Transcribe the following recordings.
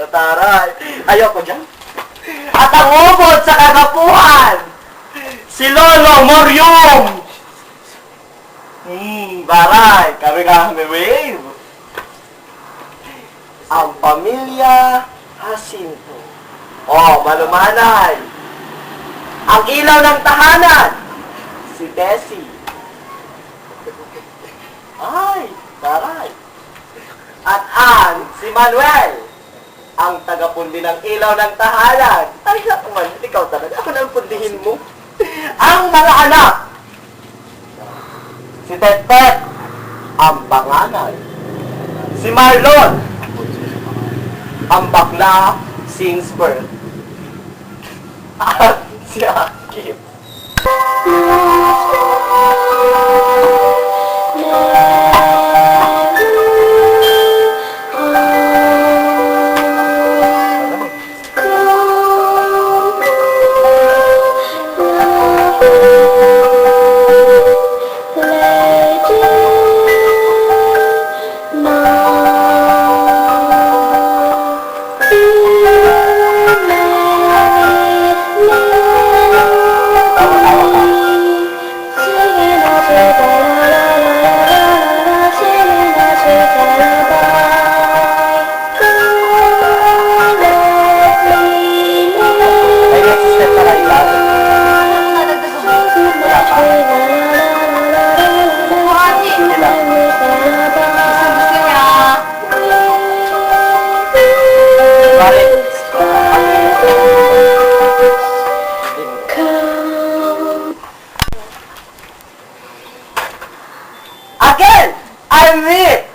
Tataray. Ayoko dyan. At ang ubod sa kagapuhan, si Lolo Morium. Baray, kami wave. Ang pamilya Jacinto. Oh, malumanay. Ang ilaw ng tahanan, si Tessie. Ay, taray. At si Manuel, ang tagapundi ng ilaw ng tahanan. Ay, naman, ikaw talaga. Ako nang pundihin mo. Ang mga anak, si Tetpet, ang panganay. Si Marlon, ang bakla since birth. At si Akip.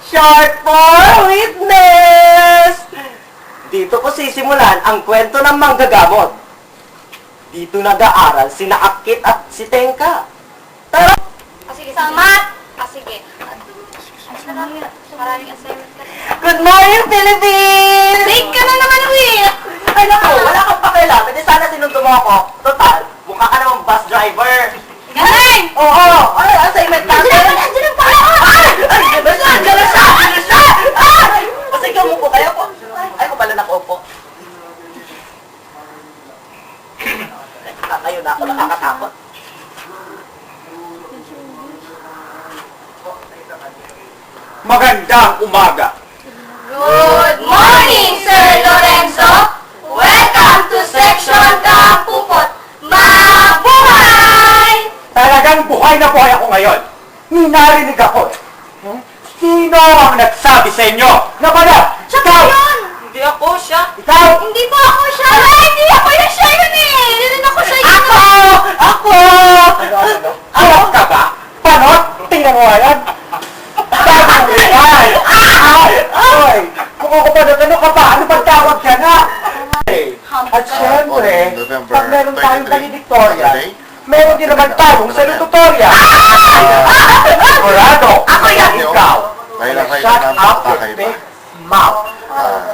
Short for witness! Dito ko sisimulan ang kwento ng manggagamot. Dito nag-aaral si Akit at si Tenka. Tara! Sige, sa math! Sige. Maraming assignment ka. Good morning, Philippines! Late ka na naman, Will! Ay naku, wala kang pakialam. Hindi sana sinundo mo ako. Total, mukha ka namang bus driver. Galing! Oo! Ay, assignment natin! Andiyan ang pala! Ay! Diyan na siya! Ay! Kasi ikaw mo po kaya po. Ay, ko pala nakaupo. Tayo na ako, nakakatakot. Magandang umaga. Good morning, Sir Lorenzo! Welcome to Section Kampupot! Mabuhay! Talagang buhay na buhay ako ngayon. Narinig ako. Sino ang nagsabi sa inyo? Na pala, Siya ba yun? Hindi ako siya. ikaw, Hindi po ako siya! Hindi ako yung siya yun eh! Hindi ako siya yun! Ako! alam ka ba? Panot, tingnan mo nga yan. Bagong yan. Oy, kung ako pa ano ka ba? Ano bang tawag ka na? At syempre, pag meron tayong valedictorian, meron din naman tayong salutatorian. Sigurado, Ako yan. ikaw. Shut up your Kakaiba. big mouth.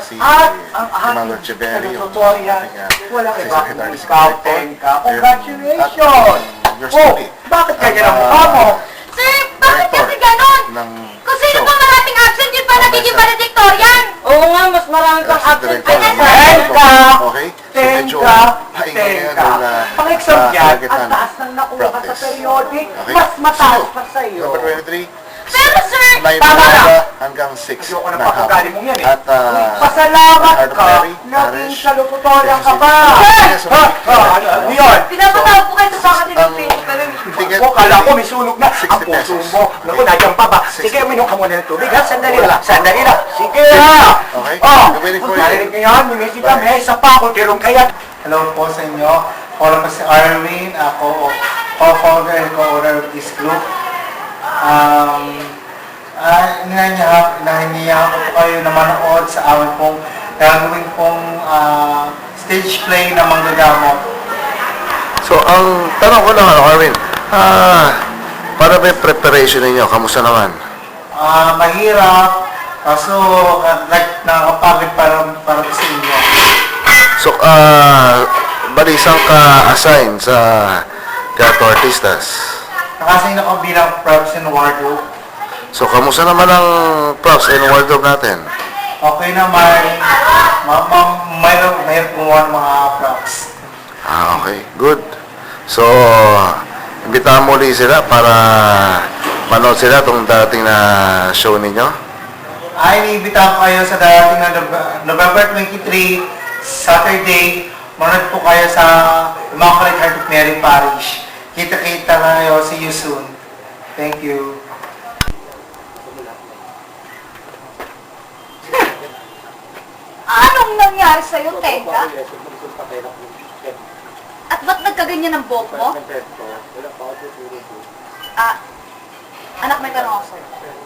Si At ang Emmanuel ating Chiberi, yung salutatorian, walang iba kung Secretary ikaw, Secretary. Tenka. Congratulations! Your Oh, study. bakit ganyan ang mukha mo? Sir, bakit kasi ganon? ng Kung sino show. pa maraming absent, yun pa nagiging valedictorian! Oo nga, mas marami kang As absent. director Ay, ng nasa- Tenka! Okay? So medyo Tenka! maingay yan Tenka! na Pang-exam yan, gitna ang ng taas ng nakuha ka sa practice. periodic, Okay? mas mataas So, pa sa iyo. Number 23, Pero sir, 9 Tama na. hanggang 6 Ayoko na na pagkagali hapon. mong yan eh. At Pasalamat Art ka, Mary, naging Harish, salukutorya ka ba? Yes, Ha? Ano yun? pinapatawag po kayo sa bakit Ang yung ticket, Ako, kala ko may sunog na. 60 Ang puso pesos. mo. Naku, nandiyan pa ba? 60. Sige, uminom ka muna ng tubig ha. Sandali lang. Sandali lang. Sige ha. Okay. Oh, We're waiting for you. narinig niyo yan. Mimisi kami. Isa pa ako. Tirong kaya. Hello po sa inyo. Ako po si Arwin. Ako, co-founder and co-owner of this group. Inahingihan ko po kayo na manood sa amin pong gagawin pong stage play na manggagamot. So, ang tanong ko lang, Arvin, para ba yung preparation ninyo? Kamusta naman? Mahirap, kaso like nakakapagod para sa inyo. So, bali, isang ka-assign sa Teatro Artistas. Nakasign ako bilang props and wardrobe. So, kamusta naman ang props and wardrobe natin? Okay naman. Mayroon gumawa ng mga props. Okay. Good. So, imbitahan mo ulit sila para manood sila itong dating na show ninyo. Ay, iniimbitahan ko kayo sa darating na November 23, Saturday. Manood po kayo sa Immaculate Heart of Mary Parish. Kita-kita na kayo. See you soon. Thank you. Anong nangyari sa'yo, Teka? At ba't nagkaganyan ang buhok mo? Ah, anak, may tanong ako sa'yo.